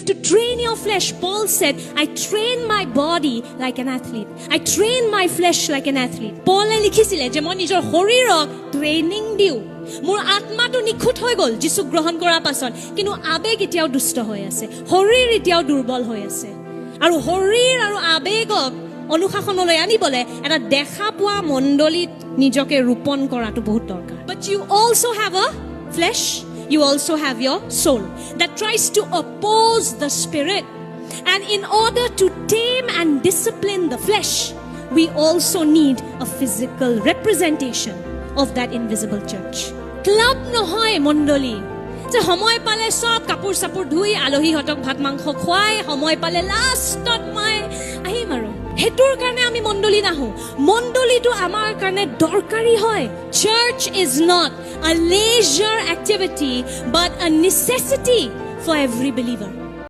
have to train your flesh. Paul said, I train my body like an athlete. I train my flesh like an athlete. Paul লিখিছিলে যে মই নিজৰ শৰীৰক training দিও। মোৰ আত্মাটো নিখুঁত হৈ গ'ল যিছু গ্ৰহণ কৰাৰ পাছত, কিন্তু আবেগ এতিয়াও দুষ্ট হৈ আছে, শৰীৰ এতিয়াও দুৰ্বল হৈ আছে। আৰু শৰীৰ আৰু আবেগক অনুশাসনলৈ আনিবলৈ এটা দেখা পোৱা মণ্ডলীত নিজকে ৰোপণ কৰাটো বহুত দৰকাৰ। But you also have a flesh, you also have your soul that tries to oppose the spirit. And in order to tame and discipline the flesh, we also need a physical representation of that invisible church. Club নহয় মণ্ডলী যে সময় পালে সব কাপোৰ চাপোৰ ধুই আলহীহঁতক ভাত মাংস খুৱাই সময় পালে লাষ্টত মই আহিম আৰু হেতুৰ কাৰণে আমি মণ্ডলী নাহো। মণ্ডলীটো আমাৰ কাৰণে দৰকাৰী হয়। Church is not a leisure activity but a necessity for every believer.